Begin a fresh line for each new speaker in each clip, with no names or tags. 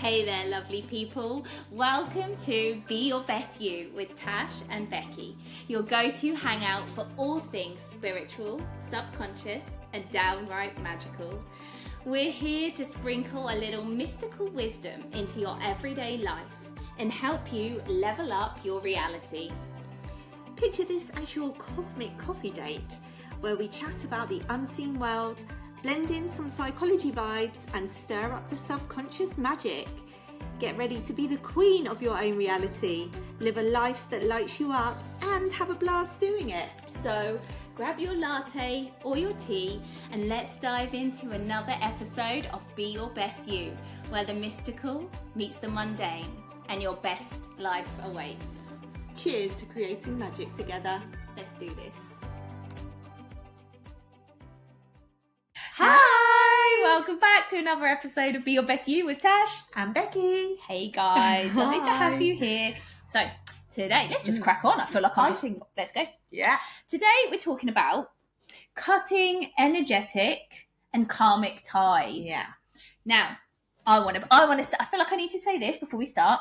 Hey there, lovely people. Welcome to Be Your Best You with Tash and Becky, your go-to hangout for all things spiritual, subconscious, and downright magical. We're here to sprinkle a little mystical wisdom into your everyday life and help you level up your reality.
Picture this as your cosmic coffee date, where we chat about the unseen world, blend in some psychology vibes and stir up the subconscious magic. Get ready to be the queen of your own reality, live a life that lights you up and have a blast doing it.
So grab your latte or your tea and let's dive into another episode of Be Your Best You, where the mystical meets the mundane and your best life awaits.
Cheers to creating magic together.
Let's do this.
Hi!
Welcome back to another episode of Be Your Best You with Tash
and Becky.
Hey guys, lovely to have you here. So today, let's just crack on. I feel like let's go.
Yeah.
Today we're talking about cutting energetic and karmic ties.
Yeah.
Now, I feel like I need to say this before we start.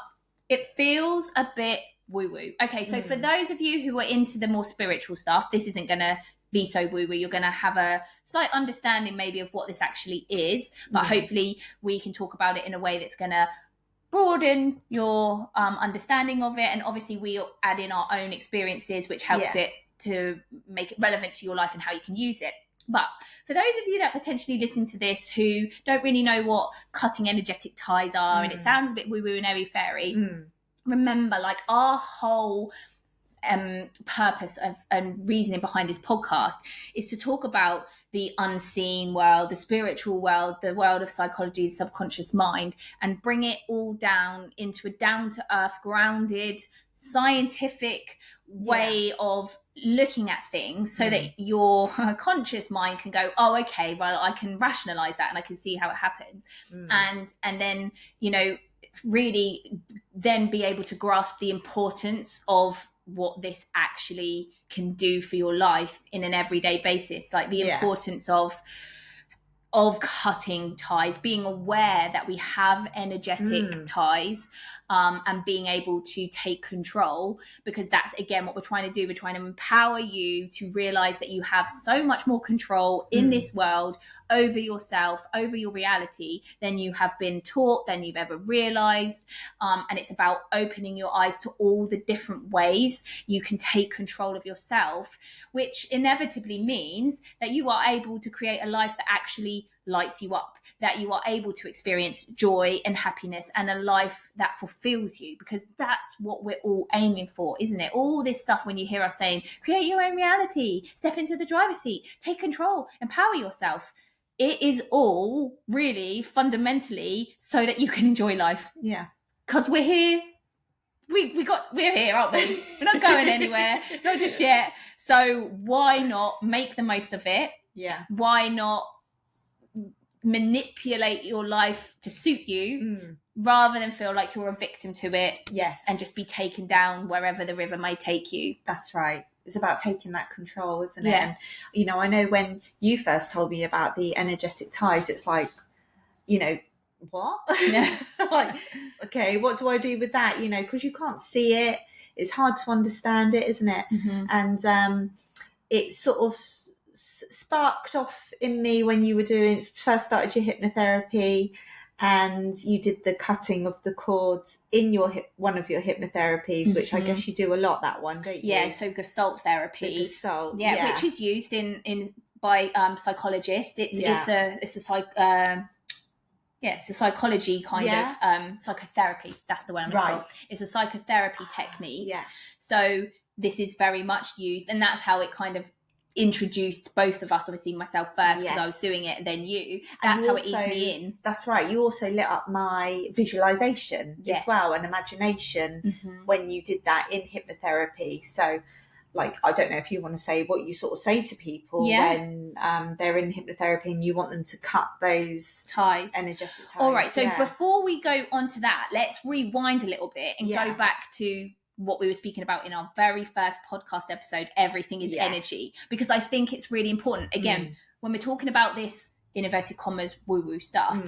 It feels a bit woo-woo. Okay, so for those of you who are into the more spiritual stuff, this isn't going to be so woo-woo. You're going to have a slight understanding maybe of what this actually is, but hopefully we can talk about it in a way that's going to broaden your understanding of it. And obviously we'll add in our own experiences, which helps it to make it relevant to your life and how you can use it. But for those of you that potentially listen to this who don't really know what cutting energetic ties are, and it sounds a bit woo-woo and airy-fairy, remember, like, our whole purpose and reasoning behind this podcast is to talk about the unseen world, the spiritual world, the world of psychology, the subconscious mind, and bring it all down into a down-to-earth, grounded, scientific way of looking at things, so that your conscious mind can go, oh, okay, well, I can rationalize that and I can see how it happens, and then, you know, really then be able to grasp the importance of what this actually can do for your life in an everyday basis, like the importance of cutting ties, being aware that we have energetic ties, and being able to take control, because that's again what we're trying to do. We're trying to empower you to realize that you have so much more control in this world over yourself, over your reality, than you have been taught, than you've ever realized. And it's about opening your eyes to all the different ways you can take control of yourself, which inevitably means that you are able to create a life that actually lights you up, that you are able to experience joy and happiness and a life that fulfills you, because that's what we're all aiming for, isn't it? All this stuff, when you hear us saying, create your own reality, step into the driver's seat, take control, empower yourself, it is all really fundamentally so that you can enjoy life.
Yeah.
Because we're here. We're here, aren't we? We're not going anywhere, not just yet. So why not make the most of it?
Yeah.
Why not manipulate your life to suit you, rather than feel like you're a victim to it?
Yes.
And just be taken down wherever the river may take you.
That's right. It's about taking that control, isn't it?
Yeah.
And, you know, I know when you first told me about the energetic ties, it's like, you know, what?
Yeah.
Like, okay, what do I do with that? You know, because you can't see it. It's hard to understand it, isn't it? And it sort of sparked off in me when you were first started your hypnotherapy, and you did the cutting of the cords in your one of your hypnotherapies, which I guess you do a lot, that one, don't you?
Yeah, so Gestalt therapy.
Gestalt,
yeah, which is used by psychologists. It's a psychology kind of psychotherapy. That's the one I'm looking for. It's a psychotherapy technique.
Yeah.
So this is very much used, and that's how it kind of introduced both of us, obviously myself first because I was doing it, and then you. That's how it eased me in. That's
right. You also lit up my visualization as well, and imagination when you did that in hypnotherapy. So, like, I don't know if you want to say what you sort of say to people when they're in hypnotherapy and you want them to cut those energetic ties.
All right. So before we go on to that, let's rewind a little bit and go back to what we were speaking about in our very first podcast episode, everything is energy, because I think it's really important. Again, when we're talking about this, in inverted commas, woo-woo stuff,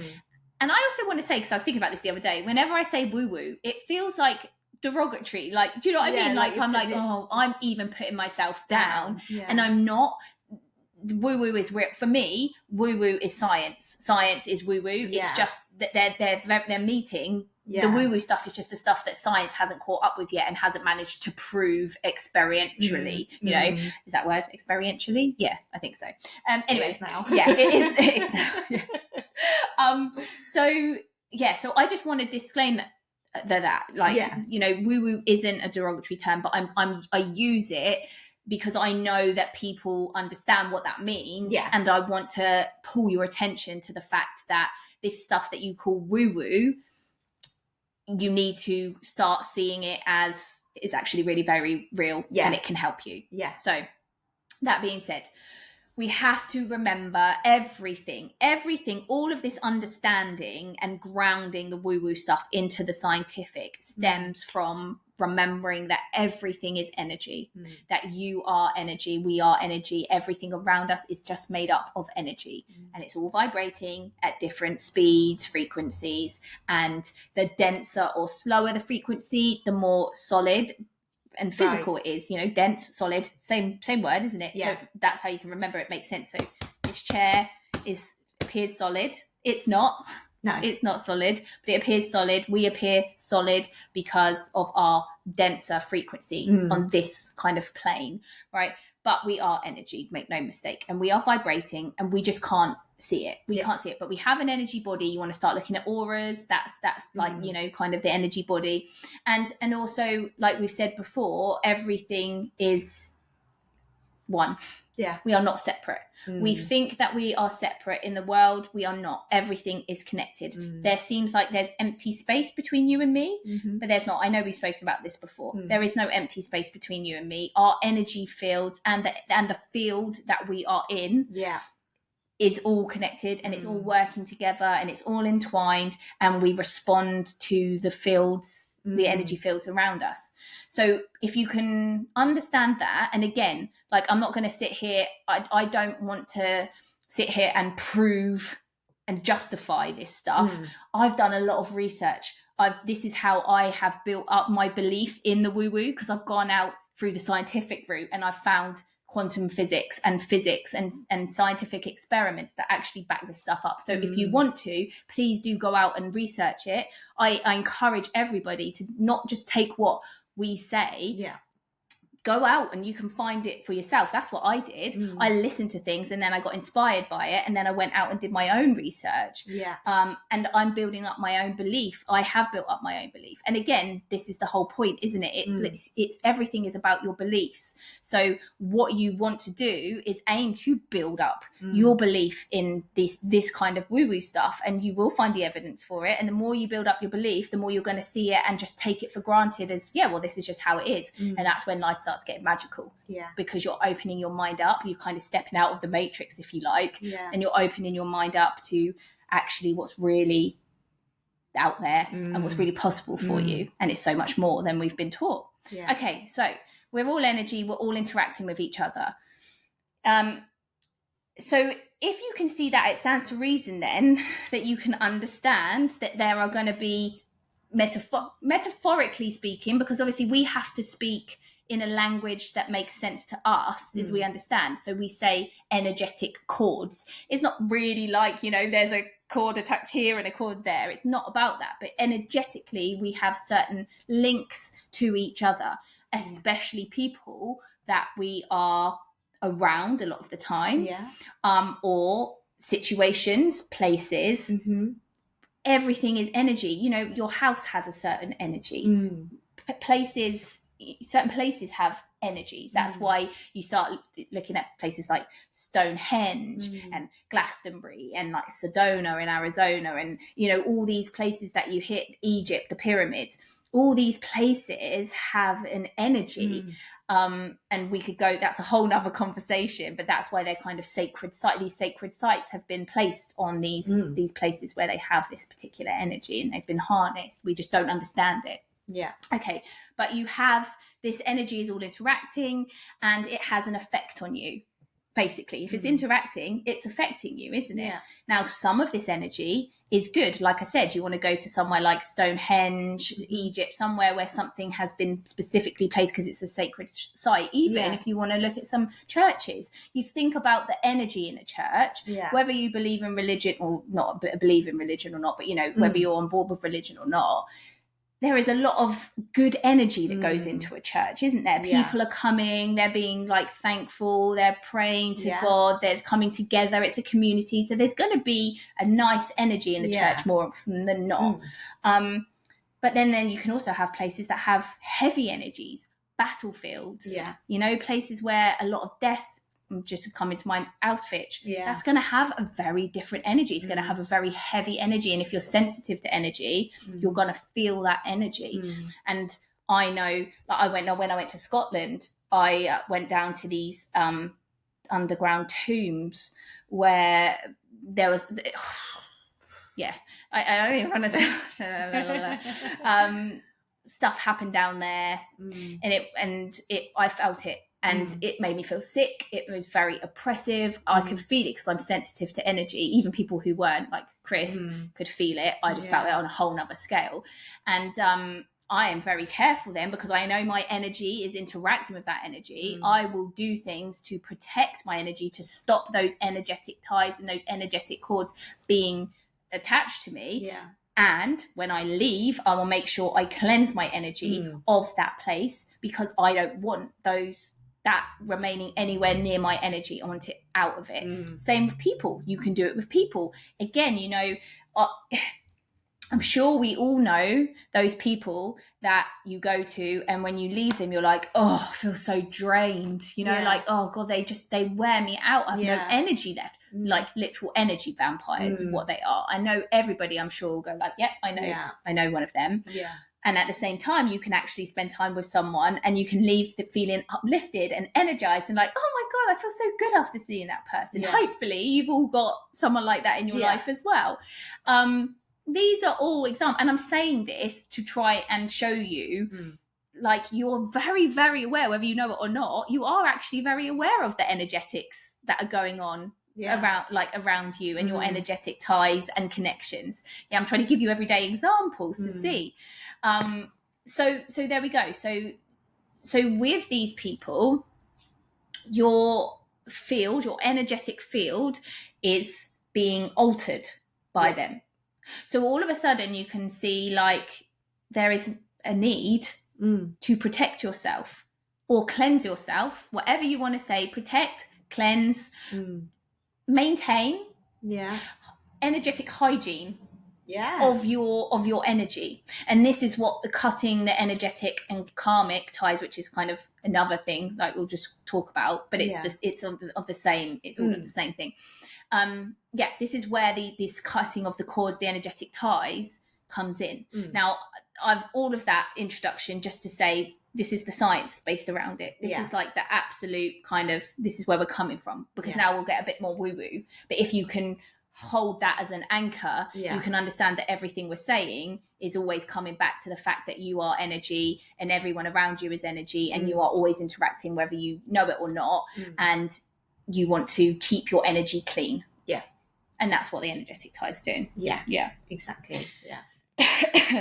And I also want to say, because I was thinking about this the other day, whenever I say woo-woo, it feels like derogatory. Like, do you know what I mean? Like I'm like, oh, I'm even putting myself down. And I'm not. Woo-woo is real. For me, woo-woo is science. Science is woo-woo. It's just that they're meeting. The woo-woo stuff is just the stuff that science hasn't caught up with yet and hasn't managed to prove experientially. You know, is that word experientially? Yeah, I think so. Anyway,
it is now.
Yeah, it is now. Yeah. So I just want to disclaim that you know, woo-woo isn't a derogatory term, but I use it because I know that people understand what that means. And I want to pull your attention to the fact that this stuff that you call woo-woo, you need to start seeing it as it's actually really very real and it can help you. So that being said, we have to remember everything, all of this understanding and grounding the woo-woo stuff into the scientific stems from remembering that everything is energy, that you are energy, we are energy, everything around us is just made up of energy, and it's all vibrating at different speeds, frequencies, and the denser or slower the frequency, the more solid and physical it is, you know, dense, solid, same word, isn't it? So that's how you can remember it. Makes sense. So this chair appears solid. It's not. No, it's not solid, but it appears solid. We appear solid because of our denser frequency on this kind of plane, right? But we are energy, make no mistake, and we are vibrating, and we just can't see it. We can't see it, but we have an energy body. You want to start looking at auras. That's like, you know, kind of the energy body, and also, like we've said before, everything is one. We are not separate. We think that we are separate in the world. We are not. Everything is connected. There seems like there's empty space between you and me, but there's not. I know we've spoken about this before. There is no empty space between you and me. Our energy fields and the field that we are in is all connected, and it's all working together, and it's all entwined, and we respond to the fields, the energy fields around us. So if you can understand that, and again, like, I'm not going to sit here, I don't want to sit here and prove and justify this stuff. I've done a lot of research. This is how I have built up my belief in the woo-woo, because I've gone out through the scientific route and I've found quantum physics and scientific experiments that actually back this stuff up. So if you want to, please do go out and research it. I encourage everybody to not just take what we say. Go out and you can find it for yourself. That's what I did. I listened to things and then I got inspired by it, and then I went out and did my own research. And I'm building up my own belief. I have built up my own belief. And again, this is the whole point, isn't it? It's everything is about your beliefs. So what you want to do is aim to build up your belief in this kind of woo-woo stuff, and you will find the evidence for it. And the more you build up your belief, the more you're going to see it and just take it for granted as, well, this is just how it is. And that's when life starts getting magical, because you're opening your mind up. You're kind of stepping out of the matrix, if you like, and you're opening your mind up to actually what's really out there and what's really possible for you. And it's so much more than we've been taught. Okay, so we're all energy, we're all interacting with each other. So if you can see that, it stands to reason then that you can understand that there are going to be metaphorically speaking, because obviously we have to speak in a language that makes sense to us, if we understand. So we say energetic chords. It's not really like, you know, there's a chord attached here and a chord there. It's not about that. But energetically, we have certain links to each other, especially people that we are around a lot of the time, or situations, places. Everything is energy. You know, your house has a certain energy. Certain places have energies. That's why you start looking at places like Stonehenge and Glastonbury and like Sedona in Arizona, and, you know, all these places that you hit, Egypt, the pyramids, all these places have an energy. And we could go, that's a whole nother conversation, but that's why they're kind of sacred sites. These sacred sites have been placed on these places where they have this particular energy, and they've been harnessed. We just don't understand it. Okay, but you have this energy is all interacting, and it has an effect on you. basically. If it's interacting, it's affecting you, isn't it?
Yeah.
Now, some of this energy is good. Like I said, you want to go to somewhere like Stonehenge, Egypt, somewhere where something has been specifically placed because it's a sacred site. Even if you want to look at some churches, you think about the energy in a church, whether you believe in religion or not, believe in religion or not, but, you know, whether you're on board with religion or not, there is a lot of good energy that goes into a church, isn't there? People are coming, they're being like thankful, they're praying to God, they're coming together. It's a community. So there's going to be a nice energy in the church more often than not. But then you can also have places that have heavy energies, battlefields, you know, places where a lot of death, just coming to mind, Auschwitz, that's going to have a very different energy. It's going to have a very heavy energy. And if you're sensitive to energy, you're going to feel that energy. And I know, like when I went to Scotland, I went down to these underground tombs where there was... I don't even want to stuff happened down there, and I felt it, and it made me feel sick. It was very oppressive. I could feel it because I'm sensitive to energy. Even people who weren't, like Chris, could feel it. I just felt it on a whole nother scale. And I am very careful then, because I know my energy is interacting with that energy. I will do things to protect my energy, to stop those energetic ties and those energetic cords being attached to me. And when I leave, I will make sure I cleanse my energy of that place, because I don't want that remaining anywhere near my energy. I want it out of it. Same with people. You can do it with people. Again, you know, I'm sure we all know those people that you go to, and when you leave them, you're like, oh, I feel so drained. You know, like, oh God, they wear me out. I have no energy left. Like literal energy vampires is what they are. I know everybody, I'm sure, will go like, yep, I know one of them. And at the same time, you can actually spend time with someone and you can leave feeling uplifted and energized and like, oh my God, I feel so good after seeing that person. Hopefully you've all got someone like that in your life as well. These are all examples, and I'm saying this to try and show you, like, you're very, very aware, whether you know it or not, you are actually very aware of the energetics that are going on around you, and your energetic ties and connections. I'm trying to give you everyday examples to see. So there we go. So with these people, your energetic field is being altered by them. So all of a sudden you can see, like, there is a need to protect yourself or cleanse yourself, whatever you want to say. Protect, cleanse, maintain energetic hygiene of your energy. And this is what the cutting the energetic and karmic ties, which is kind of another thing like we'll just talk about, but it's all of the same thing. This is where this cutting of the cords, the energetic ties, comes in. Now, I've all of that introduction just to say this is the science based around it. This is like the absolute kind of, this is where we're coming from, because now we'll get a bit more woo-woo. But if you can hold that as an anchor, you can understand that everything we're saying is always coming back to the fact that you are energy and everyone around you is energy, and you are always interacting whether you know it or not, and you want to keep your energy clean. And that's what the energetic ties are doing.
Exactly.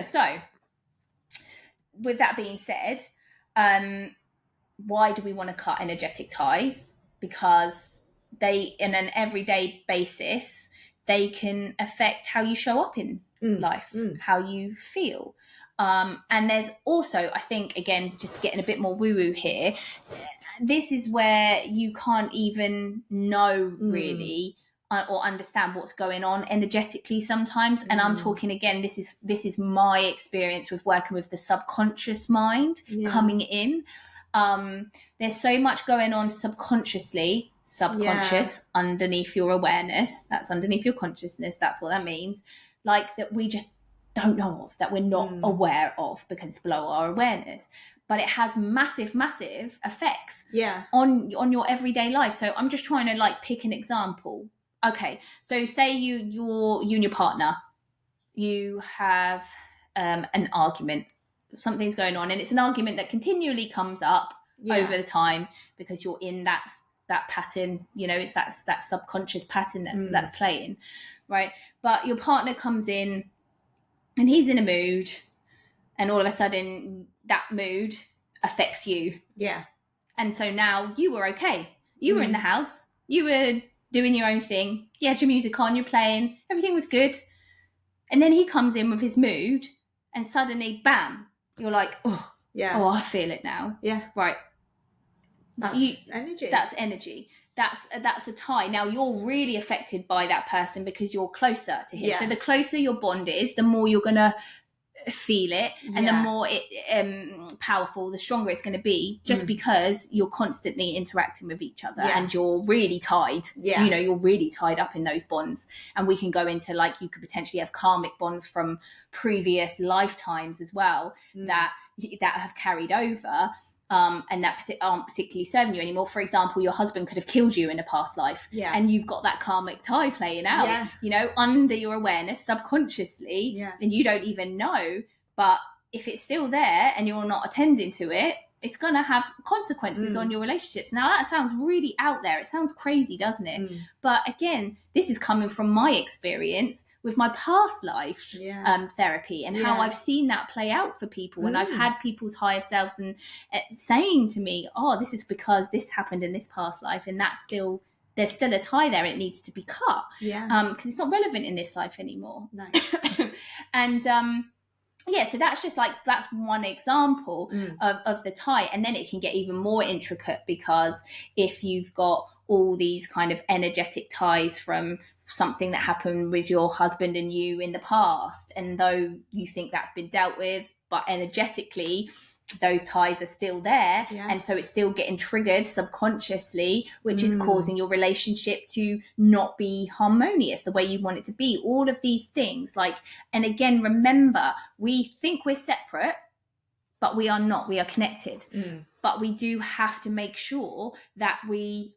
So with that being said, why do we want to cut energetic ties? Because they, in an everyday basis, they can affect how you show up in life, how you feel. And there's also, I think, again, just getting a bit more woo-woo here, this is where you can't even know really or understand what's going on energetically sometimes. And I'm talking, again, this is my experience with working with the subconscious mind coming in. There's so much going on subconscious underneath your awareness. That's underneath your consciousness. That's what that means. Like, that we just don't know of, that we're not aware of, because it's below our awareness. But it has massive effects on your everyday life. So I'm just trying to like pick an example. Okay, so say you and your partner, you have an argument. Something's going on, and it's an argument that continually comes up over the time because you're in that that pattern, you know, it's that subconscious pattern that's playing, right? But your partner comes in and he's in a mood, and all of a sudden that mood affects you.
Yeah.
And so now you were okay. You were in the house. You were doing your own thing. You had your music on, you're playing. Everything was good. And then he comes in with his mood, and suddenly, bam, you're like, oh, I feel it now.
Yeah.
Right.
That's energy.
That's energy. That's a tie. Now you're really affected by that person because you're closer to him. Yeah. So the closer your bond is, the more you're going to feel it, and the more powerful, the stronger it's going to be, just because you're constantly interacting with each other and you're really tied. You know, you're really tied up in those bonds. And we can go into, like, you could potentially have karmic bonds from previous lifetimes as well that have carried over. And that aren't particularly serving you anymore. For example, your husband could have killed you in a past life, and you've got that karmic tie playing out, you know, under your awareness, subconsciously, and you don't even know. But if it's still there and you're not attending to it, it's going to have consequences on your relationships. Now, that sounds really out there. It sounds crazy, doesn't it? But again, this is coming from my experience with my past life therapy, and how I've seen that play out for people. And I've had people's higher selves and saying to me, oh, this is because this happened in this past life, and there's still a tie there, and it needs to be cut. Because it's not relevant in this life anymore.
No.
And so that's one example of the tie. And then it can get even more intricate, because if you've got all these kind of energetic ties from something that happened with your husband and you in the past, and though you think that's been dealt with, but energetically those ties are still there, and so it's still getting triggered subconsciously, which is causing your relationship to not be harmonious the way you want it to be. All of these things, like, and again, remember, we think we're separate, but we are not. We are connected. But we do have to make sure that we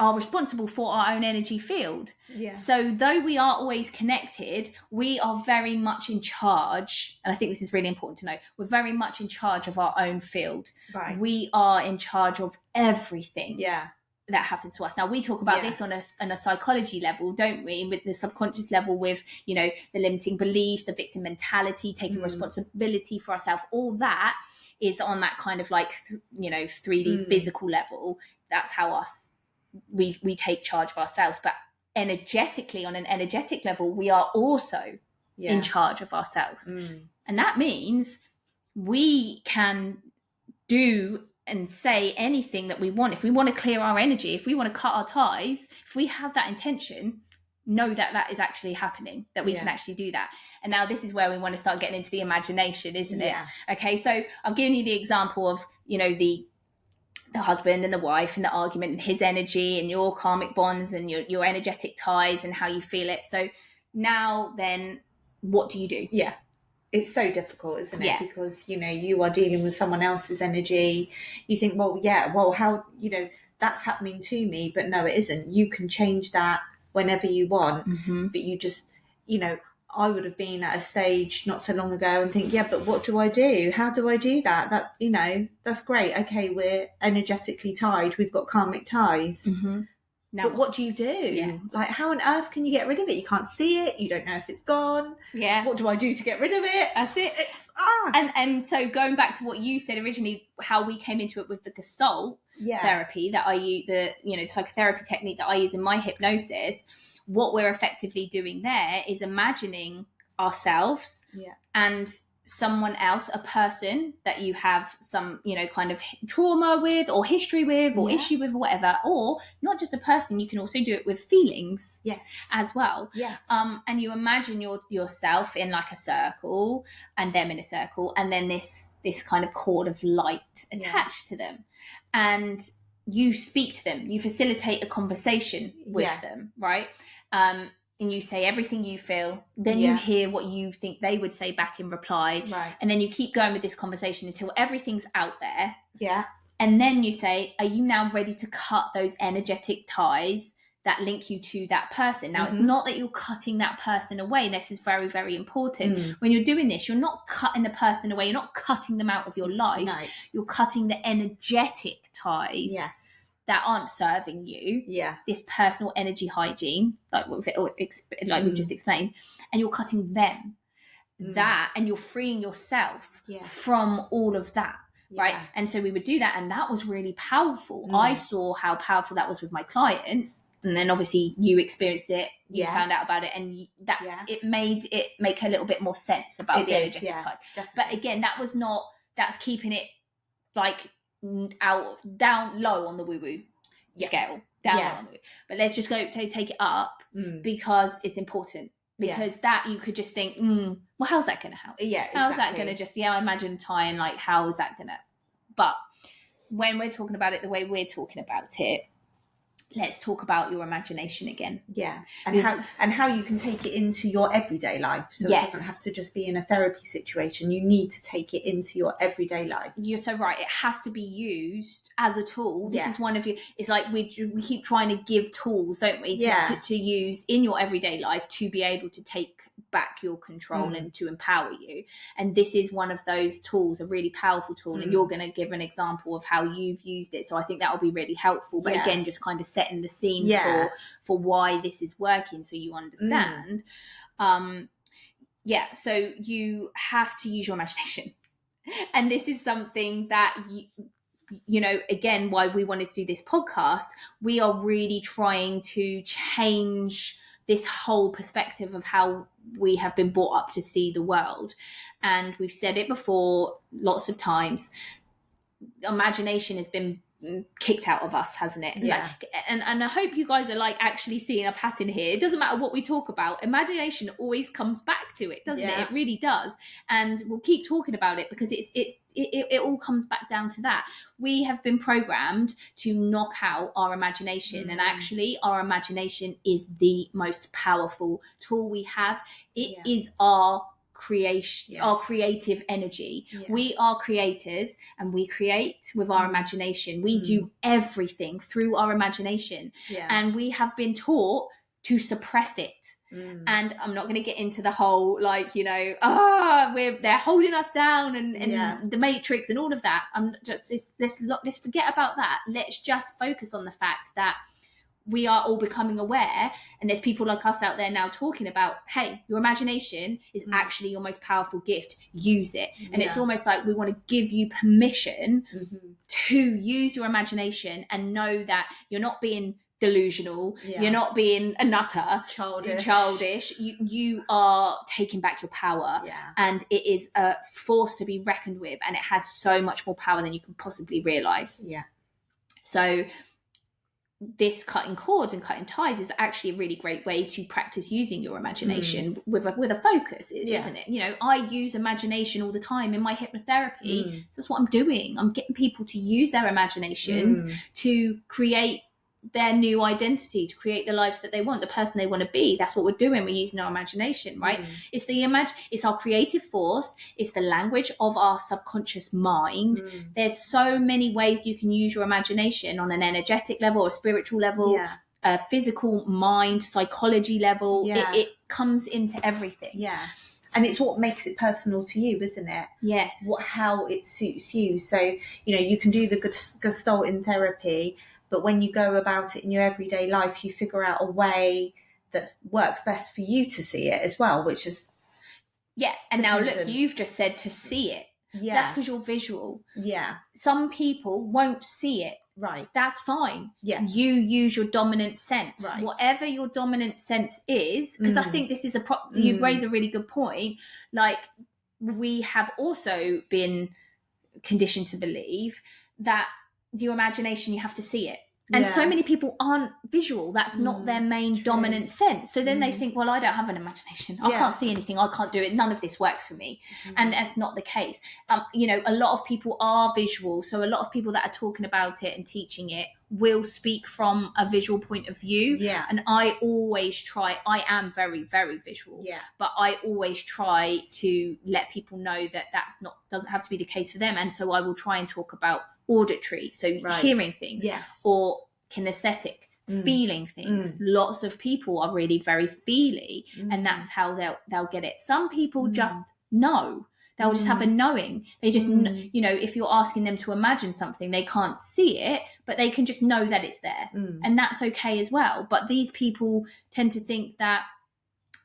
are responsible for our own energy field. So though we are always connected, we are very much in charge. And I think this is really important to know. We're very much in charge of our own field. Right. We are in charge of everything that happens to us. Now, we talk about this on a psychology level, don't we? With the subconscious level, with, you know, the limiting beliefs, the victim mentality, taking responsibility for ourselves. All that is on that kind of like, 3D physical level. That's how we take charge of ourselves. But energetically, on an energetic level, we are also in charge of ourselves. And that means we can do and say anything that we want. If we want to clear our energy, if we want to cut our ties, if we have that intention, know that that is actually happening, that we can actually do that. And now this is where we want to start getting into the imagination, isn't it? Okay, so I've given you the example of, you know, the husband and the wife and the argument and his energy and your karmic bonds and your energetic ties and how you feel it. So now then, what do you do?
It's so difficult, isn't it? Because, you know, you are dealing with someone else's energy. You think, well, how, you know, that's happening to me. But no, it isn't. You can change that whenever you want. But you just, you know, I would have been at a stage not so long ago and think, but what do I do? How do I do that? That, you know, that's great. Okay, we're energetically tied. We've got karmic ties. Now, but what do you do? Like, how on earth can you get rid of it? You can't see it. You don't know if it's gone. What do I do to get rid of it?
That's it. And so going back to what you said originally, how we came into it with the Gestalt therapy that I use, the psychotherapy technique that I use in my hypnosis, what we're effectively doing there is imagining ourselves and someone else, a person that you have some, you know, kind of trauma with or history with or issue with or whatever, or not just a person, you can also do it with feelings as well. And you imagine yourself in like a circle and them in a circle, and then this kind of cord of light attached to them, and you speak to them, you facilitate a conversation with them, right? And you say everything you feel, then you hear what you think they would say back in reply. And then you keep going with this conversation until everything's out there. And then you say, are you now ready to cut those energetic ties that link you to that person? Now, it's not that you're cutting that person away. And this is very, very important. When you're doing this, you're not cutting the person away. You're not cutting them out of your life. You're cutting the energetic ties that aren't serving you.
Yeah.
This personal energy hygiene, like we've just explained, and you're cutting them that, and you're freeing yourself from all of that. Right. And so we would do that, and that was really powerful. I saw how powerful that was with my clients. And then obviously you experienced it, you found out about it, and it made it make a little bit more sense about the energetic type. Definitely. But again, that's keeping it like down low on the woo-woo scale. Down low on the woo. But let's just go take it up because it's important. Because that you could just think, well, how's that going to help? Yeah, exactly. How's that going to just, I imagine tying, like, how is that going to... But when we're talking about it the way we're talking about it, let's talk about your imagination again. Yeah.
And how you can take it into your everyday life. So it doesn't have to just be in a therapy situation. You need to take it into your everyday life.
You're so right. It has to be used as a tool. This is one of your... It's like we keep trying to give tools, don't we, to use in your everyday life to be able to take back your control and to empower you. And this is one of those tools, a really powerful tool. And you're going to give an example of how you've used it. So I think that will be really helpful. But again, just kind of setting the scene for why this is working, so you understand. So you have to use your imagination. And this is something that you know, again, why we wanted to do this podcast. We are really trying to change this whole perspective of how we have been brought up to see the world. And we've said it before lots of times, imagination has been kicked out of us, hasn't it? And I hope you guys are like actually seeing a pattern here. It doesn't matter what we talk about, imagination always comes back to it, doesn't it? It really does. And we'll keep talking about it because it all comes back down to that. We have been programmed to knock out our imagination, and actually our imagination is the most powerful tool we have. It is our creation, our creative energy. We are creators, and we create with our imagination. We do everything through our imagination, and we have been taught to suppress it. And I'm not going to get into the whole, like, you know, they're holding us down and the Matrix and all of that. Let's forget about that. Let's just focus on the fact that we are all becoming aware, and there's people like us out there now talking about, hey, your imagination is actually your most powerful gift. Use it. And it's almost like we want to give you permission to use your imagination and know that you're not being delusional, you're not being a nutter, childish. You are taking back your power, and it is a force to be reckoned with, and it has so much more power than you can possibly realize. So this cutting cords and cutting ties is actually a really great way to practice using your imagination with a focus, isn't it? You know, I use imagination all the time in my hypnotherapy. That's what I'm doing. I'm getting people to use their imaginations to create their new identity, to create the lives that they want, the person they want to be. That's what we're doing. We're using our imagination, right? It's it's our creative force. It's the language of our subconscious mind. There's so many ways you can use your imagination on an energetic level, a spiritual level, a physical mind, psychology level. It comes into everything.
And it's what makes it personal to you, isn't it?
Yes.
How it suits you. So, you know, you can do the Gestalt in therapy, but when you go about it in your everyday life, you figure out a way that works best for you to see it as well, which is...
And now look, you've just said to see it. That's because you're visual. Some people won't see it. Right. That's fine. You use your dominant sense. Right. Whatever your dominant sense is, because I think this is you raise a really good point. Like, we have also been conditioned to believe that your imagination, you have to see it. And so many people aren't visual. That's not their main dominant sense. So then they think, well, I don't have an imagination. I can't see anything. I can't do it. None of this works for me. And that's not the case. You know, a lot of people are visual. So a lot of people that are talking about it and teaching it will speak from a visual point of view. And I always try, I am very, very visual. But I always try to let people know that doesn't have to be the case for them. And so I will try and talk about auditory, so hearing things, or kinesthetic, feeling things. Lots of people are really very feely, and that's how they'll get it. Some people just know. They'll just have a knowing. They just, you know, if you're asking them to imagine something, they can't see it, but they can just know that it's there. And that's okay as well. But these people tend to think that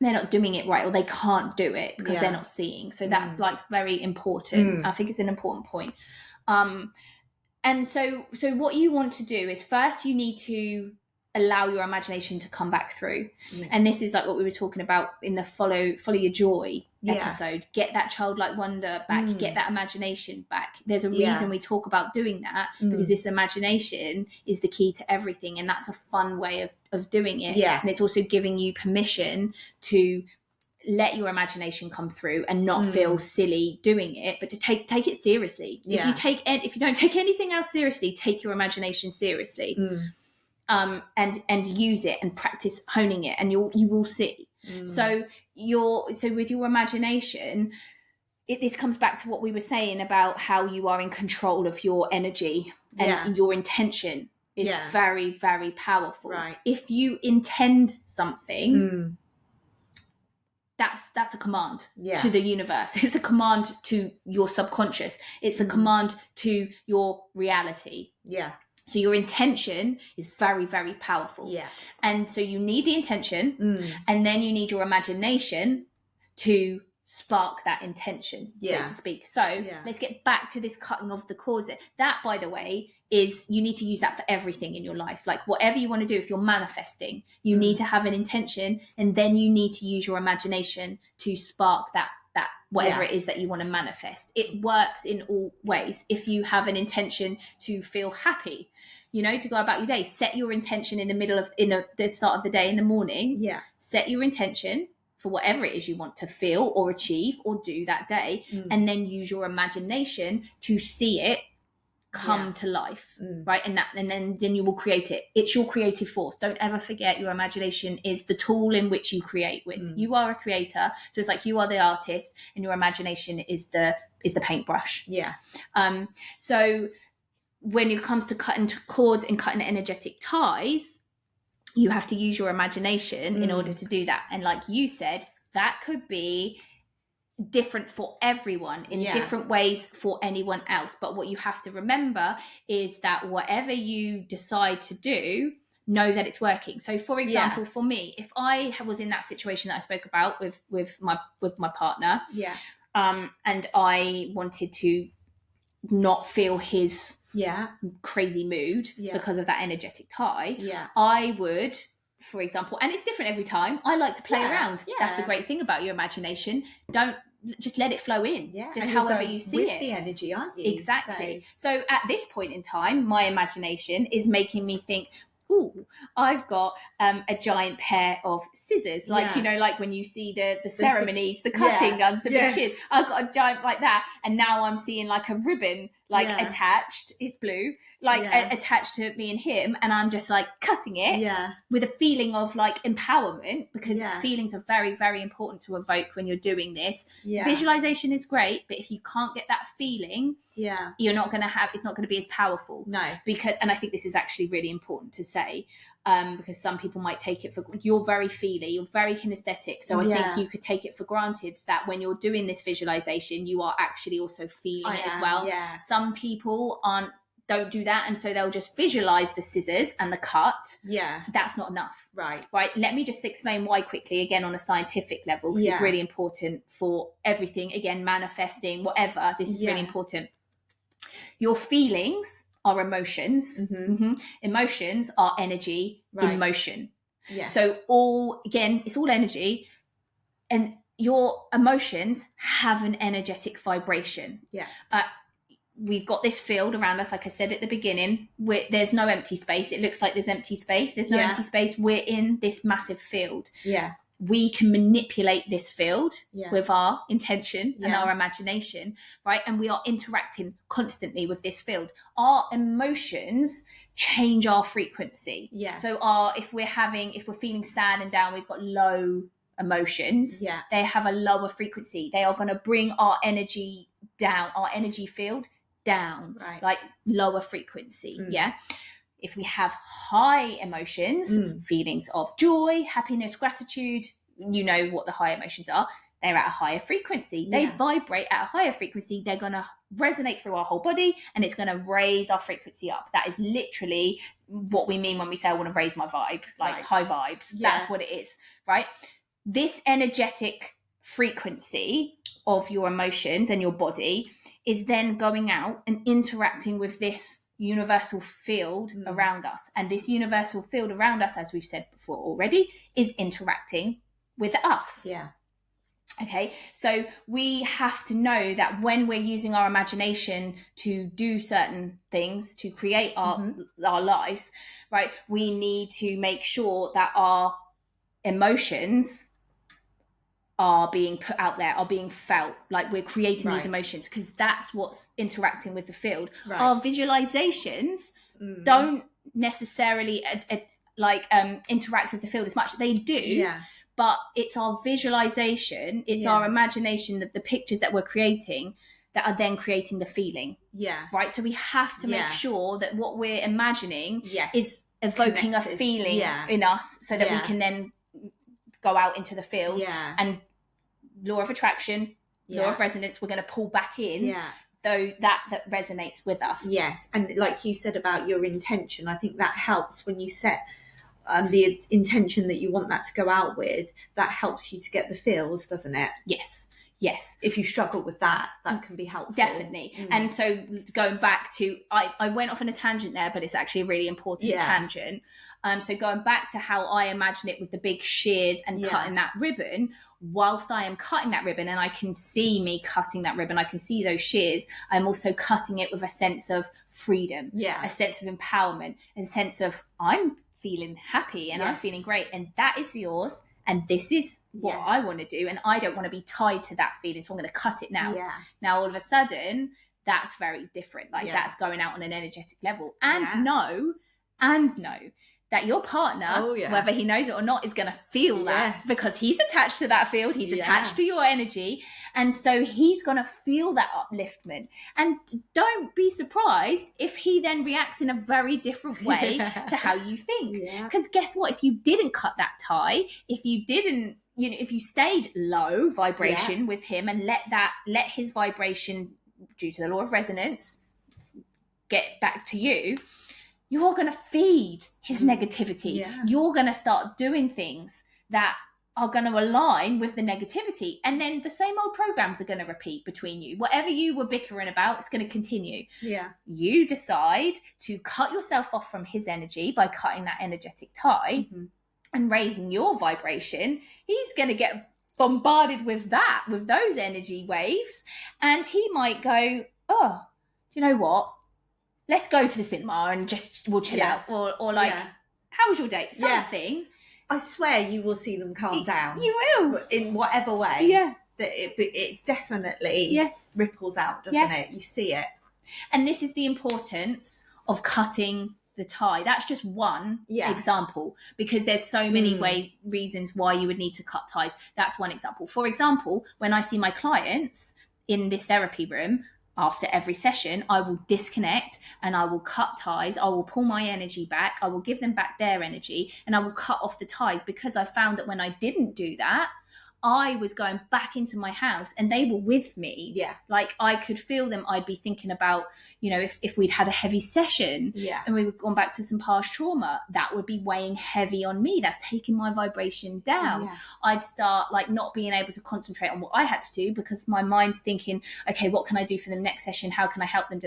they're not doing it right, or they can't do it because they're not seeing. So that's like very important. I think it's an important point. And so what you want to do is first you need to allow your imagination to come back through. And this is like what we were talking about in the follow your joy episode. Get that childlike wonder back, get that imagination back. There's a reason we talk about doing that, because this imagination is the key to everything, and that's a fun way of doing it. And it's also giving you permission to let your imagination come through and not feel silly doing it, but to take it seriously. If you don't take anything else seriously, take your imagination seriously. And use it and practice honing it, and you will see. So with your imagination, this comes back to what we were saying about how you are in control of your energy, and your intention is very, very powerful. Right. If you intend something, that's a command to the universe. It's a command to your subconscious. It's a command to your reality. So your intention is very, very powerful. And so you need the intention, and then you need your imagination to spark that intention, so to speak. So let's get back to this cutting of the cords. That, by the way, is you need to use that for everything in your life. Like whatever you want to do, if you're manifesting, you need to have an intention, and then you need to use your imagination to spark that whatever it is that you want to manifest. It works in all ways. If you have an intention to feel happy, you know, to go about your day, set your intention in the start of the day, in the morning. Set your intention for whatever it is you want to feel or achieve or do that day, and then use your imagination to see it come to life, right? And then you will create it. It's your creative force. Don't ever forget, your imagination is the tool in which you create with. You are a creator, so it's like you are the artist, and your imagination is the paintbrush. So when it comes to cutting cords and cutting energetic ties, you have to use your imagination in order to do that. And like you said, that could be different for everyone in different ways for anyone else. But what you have to remember is that whatever you decide to do, know that it's working. So for example, for me, if I was in that situation that I spoke about with my partner, and I wanted to not feel his crazy mood because of that energetic tie, I would, for example, and it's different every time, I like to play around. That's the great thing about your imagination. Don't just let it flow in, just however you see it.
The energy, aren't you?
Exactly. So at this point in time, my imagination is making me think, ooh, I've got a giant pair of scissors, like, you know, like when you see the ceremonies, the cutting guns, the big shit. I've got a giant like that, and now I'm seeing like a ribbon attached, it's blue, attached to me and him, and I'm just like cutting it with a feeling of like empowerment, because feelings are very, very important to evoke when you're doing this. Visualization is great, but if you can't get that feeling, you're not going to have, it's not going to be as powerful. Because, and I think this is actually really important to say, because some people might take it for, you're very feely, you're very kinesthetic, so I think you could take it for granted that when you're doing this visualization, you are actually also feeling it as well. Some people don't do that, and so they'll just visualize the scissors and the cut. That's not enough. Right. Let me just explain why quickly, again, on a scientific level, because it's really important for everything. Again, manifesting, whatever, this is really important. Your feelings are emotions. Emotions are energy in motion. So it's all energy, and your emotions have an energetic vibration. We've got this field around us, like I said at the beginning, where there's no empty space. It looks like there's empty space. There's no empty space. We're in this massive field. We can manipulate this field with our intention and our imagination, right? And we are interacting constantly with this field. Our emotions change our frequency. So if we're feeling sad and down, we've got low emotions. They have a lower frequency. They are going to bring our energy down, our energy field down, like lower frequency. If we have high emotions, feelings of joy, happiness, gratitude, you know what the high emotions are, they're at a higher frequency. They vibrate at a higher frequency. They're going to resonate through our whole body, and it's going to raise our frequency up. That is literally what we mean when we say, I want to raise my vibe, like high vibes. That's what it is, right? This energetic frequency of your emotions and your body is then going out and interacting with this universal field around us. And this universal field around us, as we've said before already, is interacting with us.
Yeah.
Okay, so we have to know that when we're using our imagination to do certain things, to create our lives, right, we need to make sure that our emotions are being put out there, are being felt, like we're creating these emotions, because that's what's interacting with the field. Our visualizations don't necessarily interact with the field as much. They do, but it's our visualization, it's our imagination, that the pictures that we're creating that are then creating the feeling. Right, so we have to make sure that what we're imagining is evoking a feeling in us, so that we can then go out into the field and law of attraction, law of resonance, we're going to pull back in though that resonates with us.
Yes, and like you said about your intention, I think that helps when you set the intention that you want that to go out with. That helps you to get the feels, doesn't it?
Yes.
If you struggle with that can be helpful.
Definitely. And so going back to, I went off on a tangent there, but it's actually a really important tangent. So going back to how I imagine it with the big shears and cutting that ribbon, whilst I am cutting that ribbon and I can see me cutting that ribbon, I can see those shears, I'm also cutting it with a sense of freedom, a sense of empowerment, a sense of I'm feeling happy and I'm feeling great, and that is yours. And this is what I want to do, and I don't want to be tied to that feeling, so I'm going to cut it now. Now, all of a sudden, that's very different. Like that's going out on an energetic level. And know that your partner, whether he knows it or not, is going to feel that, because he's attached to that field, he's attached to your energy, and so he's going to feel that upliftment. And don't be surprised if he then reacts in a very different way to how you think, because guess what, if you didn't cut that tie, if you didn't, if you stayed low vibration with him and let his vibration, due to the law of resonance, get back to you, you're going to feed his negativity. You're going to start doing things that are going to align with the negativity. And then the same old programs are going to repeat between you. Whatever you were bickering about, it's going to continue. You decide to cut yourself off from his energy by cutting that energetic tie and raising your vibration. He's going to get bombarded with those energy waves. And he might go, oh, you know what? Let's go to the cinema and we'll chill out. Or like, how was your date? Something.
I swear you will see them calm down.
You will.
In whatever way. That it definitely ripples out, doesn't it? You see it.
And this is the importance of cutting the tie. That's just one example, because there's so many reasons why you would need to cut ties. That's one example. For example, when I see my clients in this therapy room, after every session, I will disconnect and I will cut ties. I will pull my energy back. I will give them back their energy, and I will cut off the ties, because I found that when I didn't do that, I was going back into my house and they were with me. Like I could feel them. I'd be thinking about, if we'd had a heavy session and we were gone back to some past trauma, that would be weighing heavy on me. That's taking my vibration down. I'd start like not being able to concentrate on what I had to do, because my mind's thinking, okay, what can I do for the next session? How can I help them?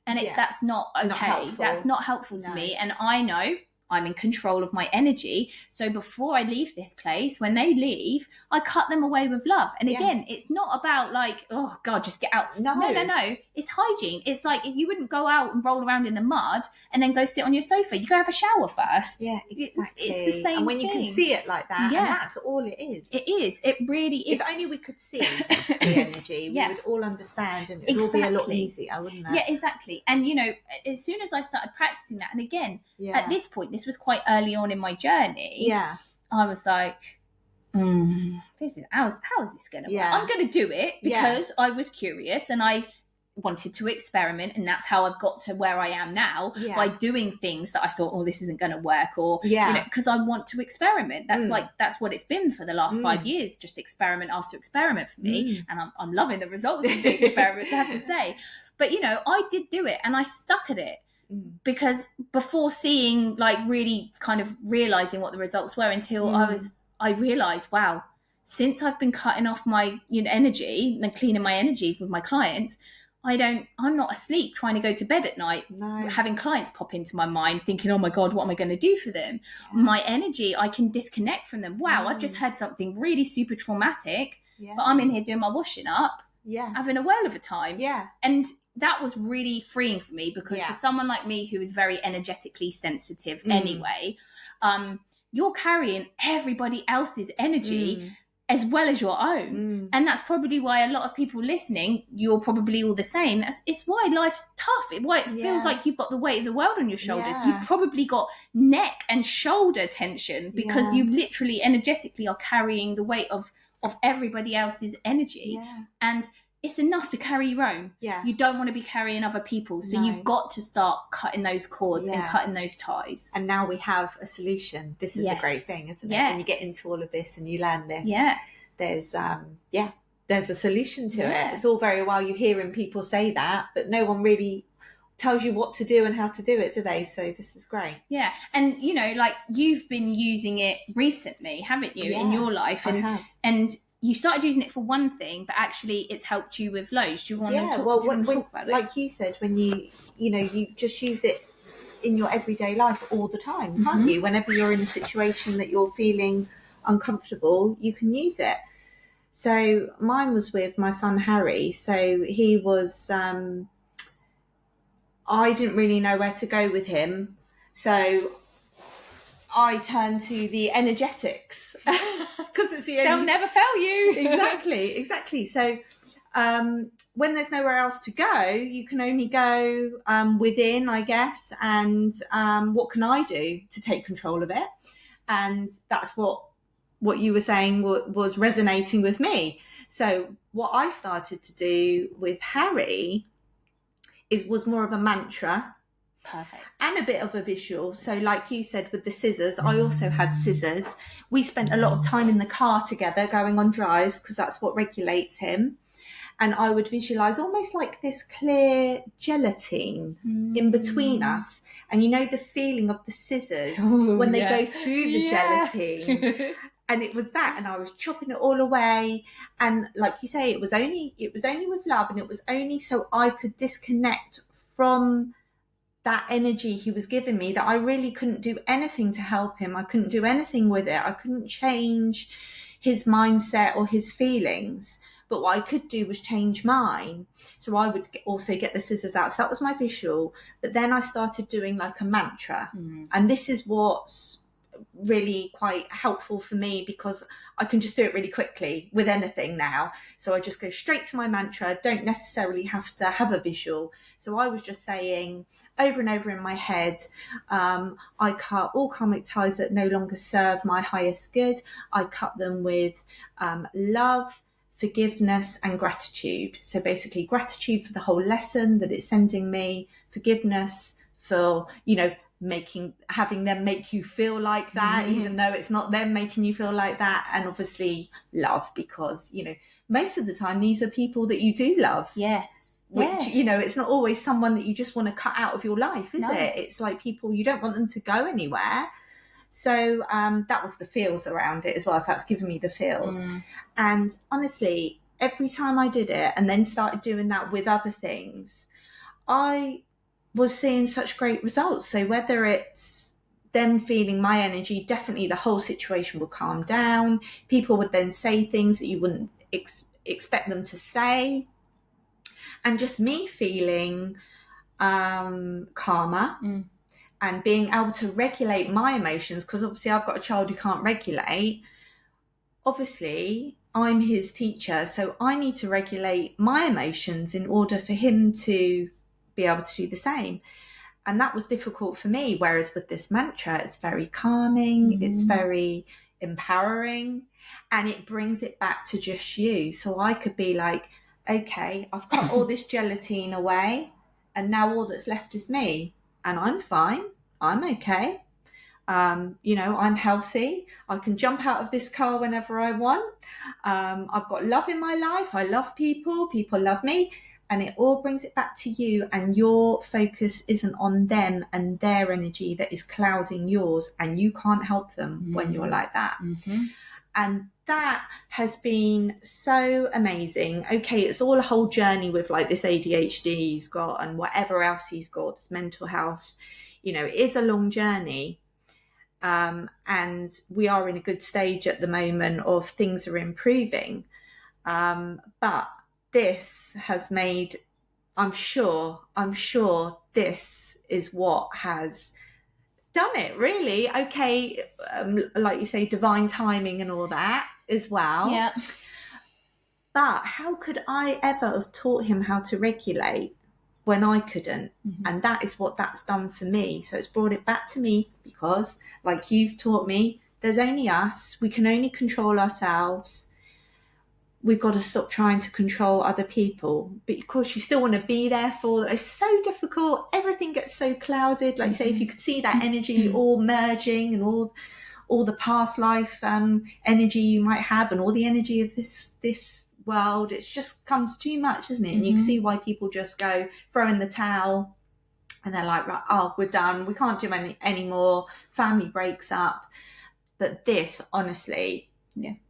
And that's not okay. That's not helpful to me. And I know I'm in control of my energy. So before I leave this place, when they leave, I cut them away with love. And again, it's not about like, oh God, just get out. No. It's hygiene. It's like, if you wouldn't go out and roll around in the mud and then go sit on your sofa, you go have a shower first.
Yeah, exactly.
It's the same
And when
thing.
You can see it like that, and that's all it is.
It is. It really is.
If only we could see the energy, we would all understand, and it would all be a lot easier, wouldn't it?
Yeah, exactly. And as soon as I started practicing that, and again, at this point, this was quite early on in my journey. I was like, how is this going to work? I'm going to do it because I was curious, and I wanted to experiment, and that's how I've got to where I am now, by doing things that I thought, oh, this isn't going to work, or you know, because I want to experiment. That's that's what it's been for the last 5 years, just experiment after experiment for me, and I'm loving the results of the experiments, I have to say. But you know, I did do it and I stuck at it, because before seeing, like, really kind of realizing what the results were, until I realized, wow, since I've been cutting off my, you know, energy and cleaning my energy with my clients, I'm not asleep trying to go to bed at night, having clients pop into my mind thinking, oh my God, what am I going to do for them? My energy, I can disconnect from them. Wow, I've just had something really super traumatic, but I'm in here doing my washing up, having a whale of a time. And that was really freeing for me, because for someone like me who is very energetically sensitive anyway, you're carrying everybody else's energy as well as your own. And that's probably why a lot of people listening, you're probably all the same. It's why life's tough. Why it feels like you've got the weight of the world on your shoulders. You've probably got neck and shoulder tension, because you literally energetically are carrying the weight of everybody else's energy. And it's enough to carry your own. You don't want to be carrying other people. So you've got to start cutting those cords and cutting those ties.
And now we have a solution. This is a great thing, isn't it? When you get into all of this and you learn this, there's a solution to it. It's all very well you hearing people say that, but no one really tells you what to do and how to do it, do they? So this is great.
Yeah. And you know, like, you've been using it recently, haven't you, in your life? And you started using it for one thing, but actually it's helped you with loads. Do you want to talk about it?
Like you said, when you just use it in your everyday life all the time, can't you? Whenever you're in a situation that you're feeling uncomfortable, you can use it. So mine was with my son Harry. So he was, I didn't really know where to go with him. So I turned to the energetics, because it's the only...
They'll never fail you.
Exactly. So when there's nowhere else to go, you can only go within, I guess. And what can I do to take control of it? And that's what you were saying was resonating with me. So what I started to do with Harry was more of a mantra.
Perfect.
And a bit of a visual. So like you said with the scissors, I also had scissors. We spent a lot of time in the car together going on drives, because that's what regulates him. And I would visualize almost like this clear gelatine in between us. And you know the feeling of the scissors when they go through the gelatine. And it was that, and I was chopping it all away. And like you say, it was only with love, and it was only so I could disconnect from that energy he was giving me, that I really couldn't do anything to help him. I couldn't do anything with it. I couldn't change his mindset or his feelings. But what I could do was change mine. So I would also get the scissors out. So that was my visual. But then I started doing like a mantra. And this is what's really quite helpful for me, because I can just do it really quickly with anything now. So I just go straight to my mantra, don't necessarily have to have a visual. So I was just saying over and over in my head, I cut all karmic ties that no longer serve my highest good. I cut them with love, forgiveness and gratitude. So basically gratitude for the whole lesson that it's sending me, forgiveness for, having them make you feel like that, even though it's not them making you feel like that. And obviously love, because, most of the time these are people that you do love. Which, it's not always someone that you just want to cut out of your life, is it? It's like people, you don't want them to go anywhere. So that was the feels around it as well. So that's given me the feels. And honestly, every time I did it and then started doing that with other things, I was seeing such great results. So whether it's them feeling my energy, definitely the whole situation would calm down. People would then say things that you wouldn't expect them to say. And just me feeling calmer and being able to regulate my emotions, because obviously I've got a child who can't regulate. Obviously, I'm his teacher, so I need to regulate my emotions in order for him to be able to do the same. And that was difficult for me, whereas with this mantra, it's very calming, it's very empowering, and it brings it back to just you. So I could be like, okay, I've cut all this gelatine away, and now all that's left is me, and I'm fine. I'm okay. I'm healthy. I can jump out of this car whenever I want. I've got love in my life. I love people. People love me. And it all brings it back to you, and your focus isn't on them and their energy that is clouding yours, and you can't help them when you're like that.
Mm-hmm.
And that has been so amazing. Okay, it's all a whole journey with like this ADHD he's got and whatever else he's got, this mental health. It is a long journey. And we are in a good stage at the moment of things are improving. But this has made, I'm sure this is what has done it, really. Okay, like you say, divine timing and all that as well.
Yeah.
But how could I ever have taught him how to regulate when I couldn't?
Mm-hmm.
And that is what that's done for me. So it's brought it back to me, because like you've taught me, there's only us. We can only control ourselves. We've got to stop trying to control other people, because you still want to be there for them. It's so difficult. Everything gets so clouded. Like you say, if you could see that energy all merging, and all the past life energy you might have, and all the energy of this world, it just comes too much, isn't it? And you can see why people just go throw in the towel, and they're like, right, oh, we're done. We can't do any more. Family breaks up. But this, honestly,